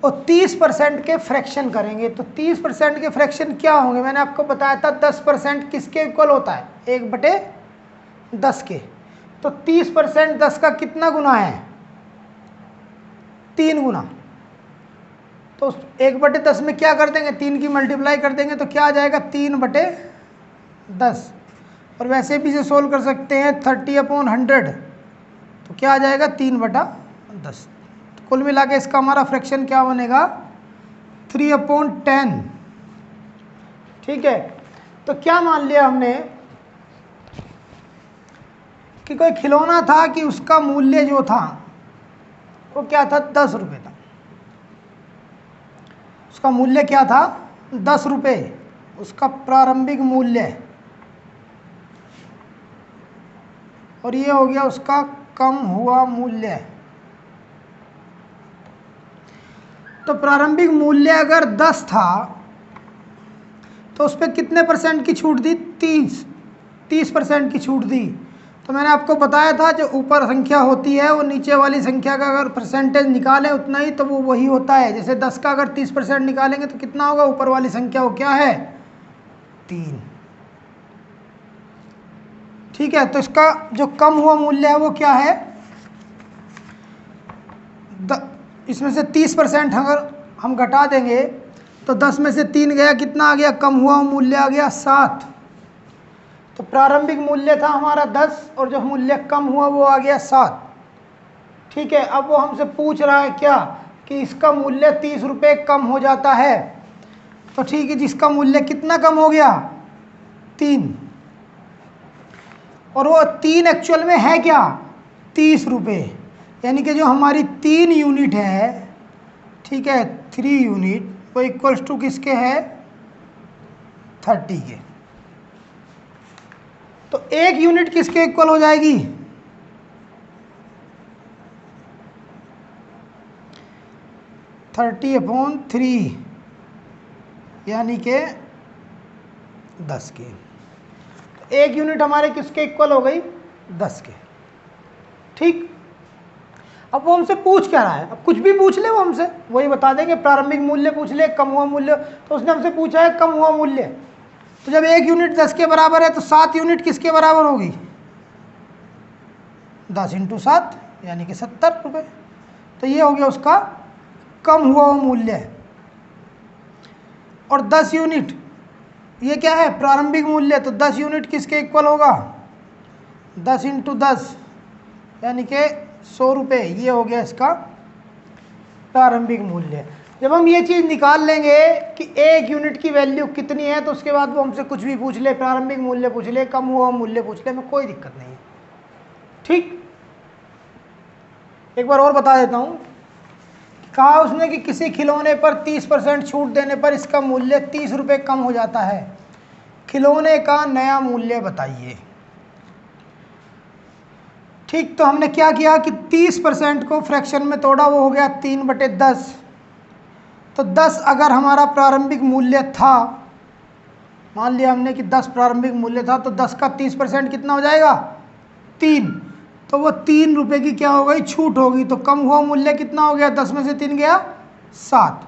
और 30% के फ्रैक्शन करेंगे। तो 30% के फ्रैक्शन क्या होंगे, मैंने आपको बताया था 10% किसके इक्वल होता है, 1/10 के। तो 30% 10 का कितना गुना है, 3 गुना। तो 1/10 में क्या कर देंगे, 3 की मल्टीप्लाई कर देंगे, तो क्या आ जाएगा 3/10। और वैसे भी इसे सोल्व कर सकते हैं 30/100, तो क्या आ जाएगा 3/10। तो कुल मिला के इसका हमारा फ्रैक्शन क्या बनेगा, 3/10। ठीक है, तो क्या मान लिया हमने कि कोई खिलौना था कि उसका मूल्य जो था वो क्या था, 10 रुपये था। उसका मूल्य क्या था, 10 रुपये, उसका प्रारंभिक मूल्य, और ये हो गया उसका कम हुआ मूल्य। तो प्रारंभिक मूल्य अगर 10 था तो उस पर कितने % की छूट दी, 30% की छूट दी। तो मैंने आपको बताया था जो ऊपर संख्या होती है वो नीचे वाली संख्या का अगर परसेंटेज निकालें उतना ही, तो वो वही होता है। जैसे 10 का अगर 30% निकालेंगे तो कितना होगा, ऊपर वाली संख्या वो क्या है, 3। ठीक है, तो इसका जो कम हुआ मूल्य है वो क्या है, इसमें से 30% अगर हम घटा देंगे तो 10 में से 3 गया, कितना आ गया, कम हुआ मूल्य आ गया 7। तो प्रारंभिक मूल्य था हमारा 10 और जो मूल्य कम हुआ वो आ गया 7। ठीक है, अब वो हमसे पूछ रहा है क्या, कि इसका मूल्य 30 रुपये कम हो जाता है। तो ठीक है, जिसका मूल्य कितना कम हो गया, 3, और वो 3 एक्चुअल में है क्या, 30 रुपये, यानी कि जो हमारी 3 यूनिट है, ठीक है, 3 यूनिट, वो इक्वल्स टू किसके है, 30 के। तो 1 यूनिट किसके इक्वल हो जाएगी, 30/3, यानी के 10 के। तो 1 यूनिट हमारे किसके इक्वल हो गई, 10 के। ठीक, अब वो हमसे पूछ क्या रहा है, अब कुछ भी पूछ ले वो हमसे वही बता देंगे, प्रारंभिक मूल्य पूछ ले, कम हुआ मूल्य, तो उसने हमसे पूछा है कम हुआ मूल्य। तो जब 1 यूनिट 10 के बराबर है तो 7 यूनिट किसके बराबर होगी, 10 × 7 यानी कि 70 रुपये। तो ये हो गया उसका कम हुआ मूल्य। और 10 यूनिट ये क्या है, प्रारंभिक मूल्य, तो 10 यूनिट किसके इक्वल होगा, 10 × 10 यानी कि 100 रुपये, ये हो गया इसका प्रारंभिक मूल्य। जब हम ये चीज़ निकाल लेंगे कि 1 यूनिट की वैल्यू कितनी है, तो उसके बाद वो हमसे कुछ भी पूछ ले, प्रारंभिक मूल्य पूछ ले, कम हुआ मूल्य पूछ ले, हमें कोई दिक्कत नहीं है। ठीक, एक बार और बता देता हूँ, कहा उसने कि किसी खिलौने पर 30% छूट देने पर इसका मूल्य 30 रुपये कम हो जाता है, खिलौने का नया मूल्य बताइए। ठीक, तो हमने क्या किया कि 30% को फ्रैक्शन में तोड़ा, वो हो गया 3/10। तो 10 अगर हमारा प्रारंभिक मूल्य था, मान लिया हमने कि 10 प्रारंभिक मूल्य था, तो 10 का 30% कितना हो जाएगा, 3। तो वो 3 रुपये की क्या हो गई, छूट होगी। तो कम हुआ मूल्य कितना हो गया, 10 में से 3 गया 7।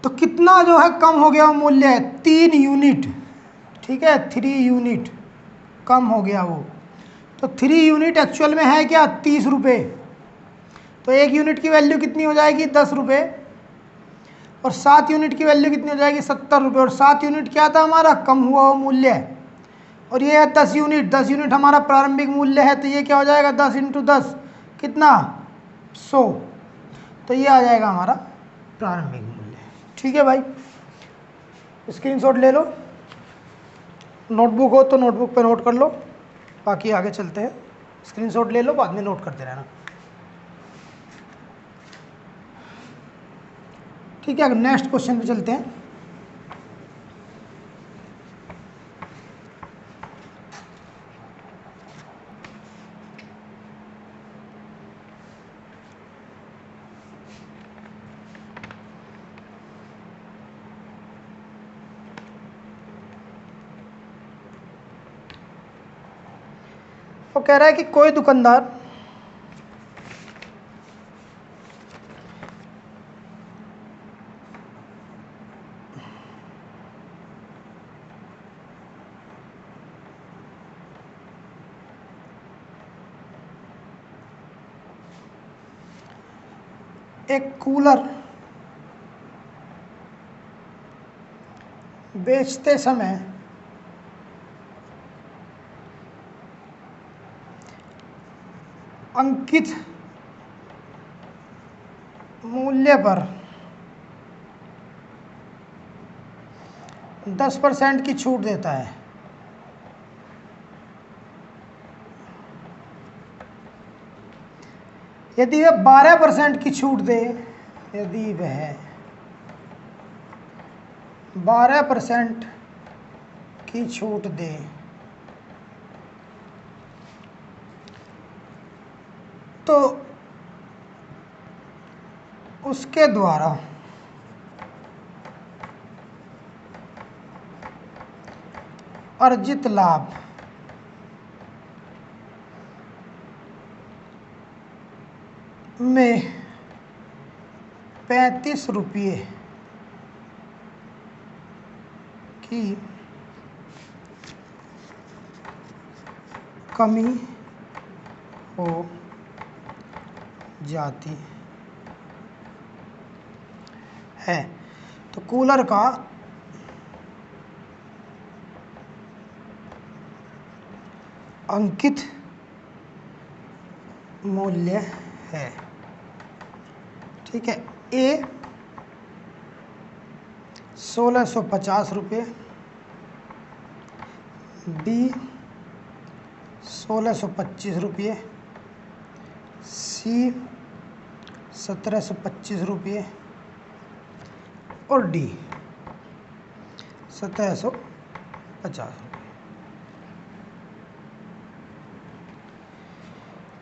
तो कितना जो है कम हो गया मूल्य है, 3 यूनिट। ठीक है, 3 यूनिट कम हो गया वो। तो 3 यूनिट एक्चुअल में है क्या, 30 रुपये। तो 1 यूनिट की वैल्यू कितनी हो जाएगी, 10 रुपये, और 7 यूनिट की वैल्यू कितनी हो जाएगी, 70 रुपये। और 7 यूनिट क्या था हमारा, कम हुआ मूल्य, और ये है 10 यूनिट। 10 यूनिट हमारा प्रारंभिक मूल्य है, तो ये क्या हो जाएगा, 10 × 10 कितना, 100। तो ये आ जाएगा हमारा प्रारंभिक मूल्य। ठीक है भाई, स्क्रीनशॉट ले लो, नोटबुक हो तो नोटबुक पे नोट कर लो, बाकी आगे चलते हैं। स्क्रीनशॉट ले लो, बाद में नोट करते रहना। ठीक है, नेक्स्ट क्वेश्चन पे चलते हैं। वो कह रहा है कि कोई दुकानदार एक कूलर बेचते समय अंकित मूल्य पर 10% की छूट देता है। यदि वह 12% की छूट दे, यदि वह 12% की छूट दे, तो उसके द्वारा अर्जित लाभ में 35 रुपये की कमी हो जाती है। तो कूलर का अंकित मूल्य है, ठीक है, ए 1650 रुपये, बी 1625 रुपये, सी 1725 रुपये और डी 1750 रुपये।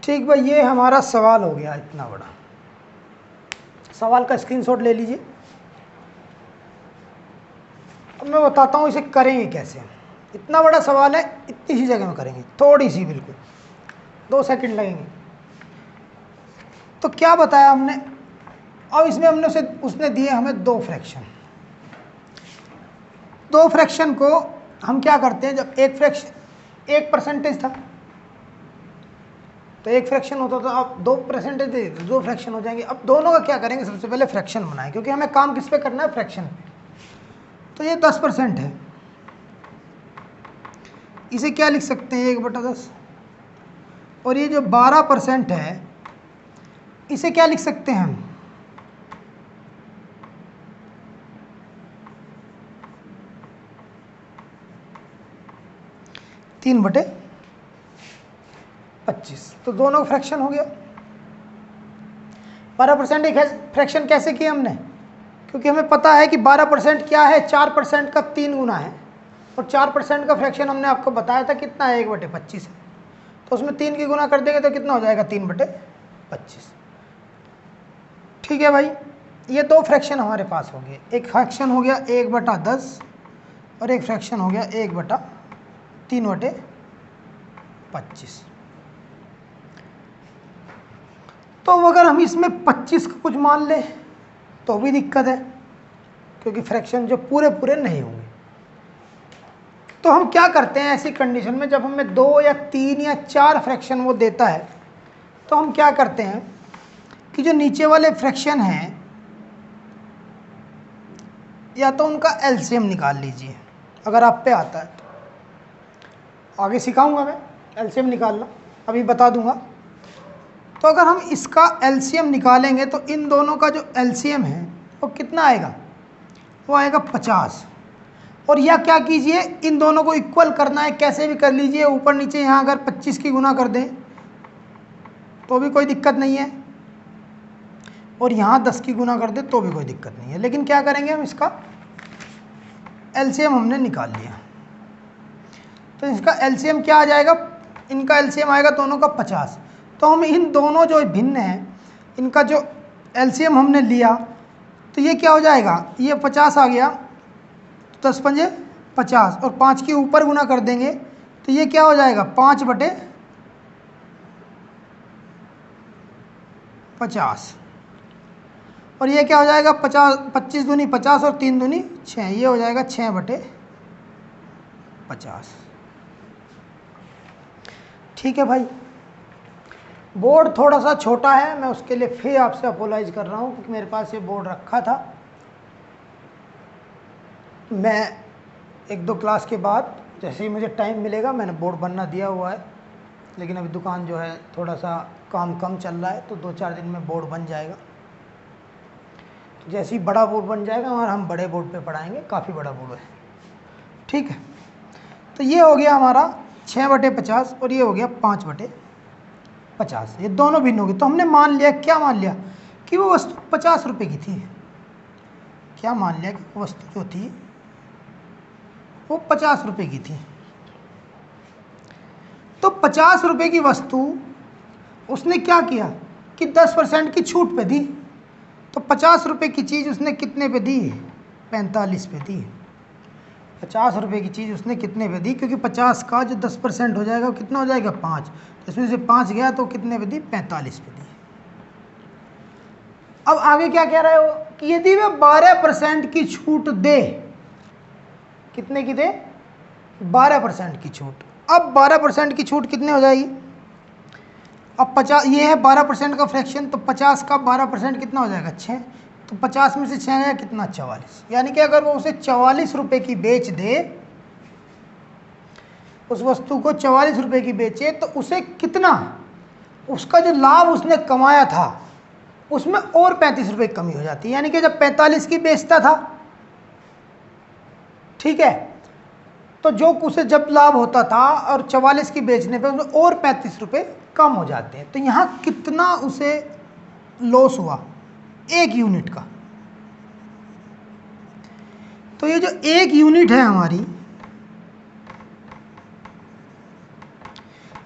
ठीक भाई, ये हमारा सवाल हो गया इतना बड़ा। सवाल का स्क्रीनशॉट ले लीजिए। अब मैं बताता हूँ इसे करेंगे कैसे। इतना बड़ा सवाल है, इतनी सी जगह में करेंगे, थोड़ी सी, बिल्कुल 2 सेकंड लगेंगे। तो क्या बताया हमने, अब इसमें हमने उसने दिए हमें 2 फ्रैक्शन। 2 फ्रैक्शन को हम क्या करते हैं, जब एक फ्रैक्शन 1 परसेंटेज था तो 1 फ्रैक्शन होता था, अब 2 परसेंटेज 2 फ्रैक्शन हो जाएंगे। अब दोनों का क्या करेंगे, सबसे पहले फ्रैक्शन बनाएं, क्योंकि हमें काम किस पे करना है, फ्रैक्शन पे। तो ये 10% है, इसे क्या लिख सकते हैं, 1/10। और ये जो 12% है, इसे क्या लिख सकते हैं हम, तीन बटे 25। तो दोनों का फ्रैक्शन हो गया। 12% एक फ्रैक्शन कैसे किया हमने, क्योंकि हमें पता है कि 12% क्या है, 4% का 3 गुना है। और 4% का फ्रैक्शन हमने आपको बताया था कितना है, 1/25 है। तो उसमें 3 की गुना कर देंगे तो कितना हो जाएगा, 3/25। ठीक है भाई, ये 2 फ्रैक्शन हमारे पास हो गए। एक फ्रैक्शन हो गया 1/10 और एक फ्रैक्शन हो गया 1/3/25। तो अगर हम इसमें 25 का कुछ मान लें तो भी दिक्कत है, क्योंकि फ्रैक्शन जो पूरे पूरे नहीं होंगे। तो हम क्या करते हैं ऐसी कंडीशन में, जब हमें 2 या 3 या 4 फ्रैक्शन वो देता है, तो हम क्या करते हैं कि जो नीचे वाले फ्रैक्शन हैं, या तो उनका एलसीएम निकाल लीजिए, अगर आप पे आता है तो। आगे सिखाऊंगा मैं एलसीएम निकालना, अभी बता दूंगा। तो अगर हम इसका एलसीएम निकालेंगे तो इन दोनों का जो एलसीएम है वो कितना आएगा, वो आएगा 50। और या क्या कीजिए, इन दोनों को इक्वल करना है, कैसे भी कर लीजिए, ऊपर नीचे। यहाँ अगर 25 की गुना कर दें तो भी कोई दिक्कत नहीं है, और यहाँ 10 की गुना कर दें तो भी कोई दिक्कत नहीं है। लेकिन क्या करेंगे, हम इसका एलसीएम हमने निकाल लिया। तो इसका एलसीएम क्या आ जाएगा, इनका एलसीएम आएगा दोनों का 50। तो हम इन दोनों जो भिन्न हैं, इनका जो एलसीएम हमने लिया, तो ये क्या हो जाएगा, ये 50 आ गया, 10 पंजे 50, और 5 के ऊपर गुना कर देंगे तो ये क्या हो जाएगा, 5/50। और ये क्या हो जाएगा, 25 दूनी 50 और 3 दूनी 6, ये हो जाएगा 6/50। ठीक है भाई, बोर्ड थोड़ा सा छोटा है, मैं उसके लिए फिर आपसे अपोलाइज कर रहा हूँ, क्योंकि मेरे पास ये बोर्ड रखा था। मैं 1-2 क्लास के बाद जैसे ही मुझे टाइम मिलेगा, मैंने बोर्ड बनना दिया हुआ है, लेकिन अभी दुकान जो है थोड़ा सा काम कम चल रहा है, तो 2-4 दिन में बोर्ड बन जाएगा। तो जैसे ही बड़ा बोर्ड बन जाएगा और हम बड़े बोर्ड पे पढ़ाएंगे, काफ़ी बड़ा बोर्ड है। ठीक है, तो ये हो गया हमारा 6/50 और ये हो गया 5/50। ये दोनों भिन्न हो गए। तो हमने मान लिया, क्या मान लिया, कि वो वस्तु 50 रुपये की थी। क्या मान लिया कि वो वस्तु जो थी वो 50 रुपये की थी। तो 50 रुपये की वस्तु उसने क्या किया कि 10% की छूट पे दी। तो 50 रुपये की चीज़ उसने कितने पे दी, 45 पे दी। 50 रुपये की चीज़ उसने कितने पे दी, क्योंकि 50 का जो 10% हो जाएगा वो कितना हो जाएगा, 5। तो इसमें से 5 गया तो कितने पे दी, 45 पे दी। अब आगे क्या कह रहे हो कि यदि वह 12% की छूट दे, कितने की दे, 12% की छूट, अब 12% की छूट कितने हो जाएगी? अब 50, ये है 12% का फ्रैक्शन, तो 50 का 12% कितना हो जाएगा? 6। तो 50 में से 6 है कितना? 44। यानी कि अगर वो उसे 44 रुपये की बेच दे, उस वस्तु को 44 रुपये की बेचे, तो उसे कितना, उसका जो लाभ उसने कमाया था उसमें और 35 रुपये की कमी हो जाती है। यानी कि जब 45 की बेचता था, ठीक है, तो जो उसे जब लाभ होता था और 44 की बेचने पे उसमें और 35 रुपये कम हो जाते हैं। तो यहाँ कितना उसे लॉस हुआ? 1 यूनिट का। तो ये जो 1 यूनिट है हमारी,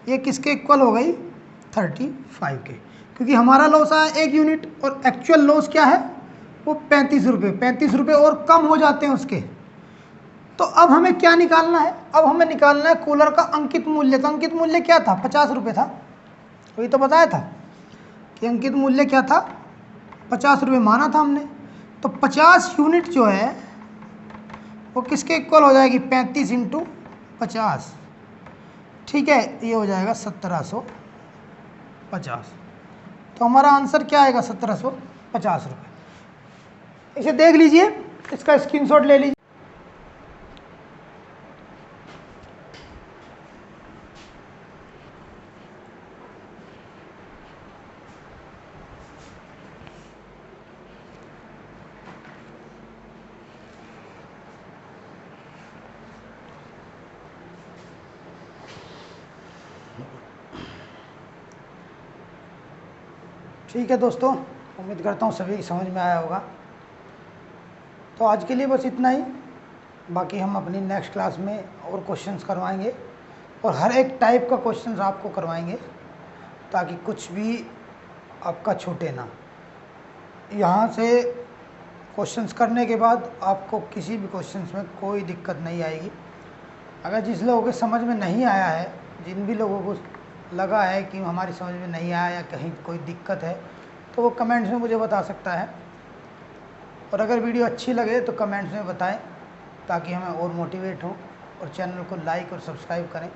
ये किसके इक्वल हो गई? 35 के, क्योंकि हमारा लॉस आया 1 यूनिट और एक्चुअल लॉस क्या है? वो 35 रुपये। 35 रुपये और कम हो जाते हैं उसके। तो अब हमें क्या निकालना है? अब हमें निकालना है कूलर का अंकित मूल्य। तो अंकित मूल्य क्या था? 50 रुपये था। वही तो बताया था कि अंकित मूल्य क्या था? 50 रुपये माना था हमने। तो 50 यूनिट जो है वो किसके इक्वल हो जाएगी? 35 × 50, ठीक है, ये हो जाएगा 1750। तो हमारा आंसर क्या आएगा? 1750 रुपये। इसे देख लीजिए, इसका स्क्रीनशॉट ले लीजिए। ठीक है दोस्तों, उम्मीद करता हूँ सभी समझ में आया होगा। तो आज के लिए बस इतना ही। बाकी हम अपनी नेक्स्ट क्लास में और क्वेश्चंस करवाएंगे और हर एक टाइप का क्वेश्चंस आपको करवाएंगे, ताकि कुछ भी आपका छूटे ना। यहाँ से क्वेश्चंस करने के बाद आपको किसी भी क्वेश्चंस में कोई दिक्कत नहीं आएगी। अगर जिस लोगों के समझ में नहीं आया है, जिन भी लोगों को लगा है कि हमारी समझ में नहीं आया या कहीं कोई दिक्कत है, तो वो कमेंट्स में मुझे बता सकता है। और अगर वीडियो अच्छी लगे तो कमेंट्स में बताएं, ताकि हमें और मोटिवेट हो। और चैनल को लाइक और सब्सक्राइब करें,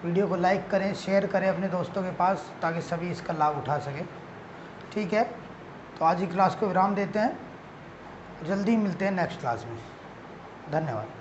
वीडियो को लाइक करें, शेयर करें अपने दोस्तों के पास, ताकि सभी इसका लाभ उठा सकें। ठीक है, तो आज की क्लास को विराम देते हैं। जल्दी मिलते हैं नेक्स्ट क्लास में। धन्यवाद।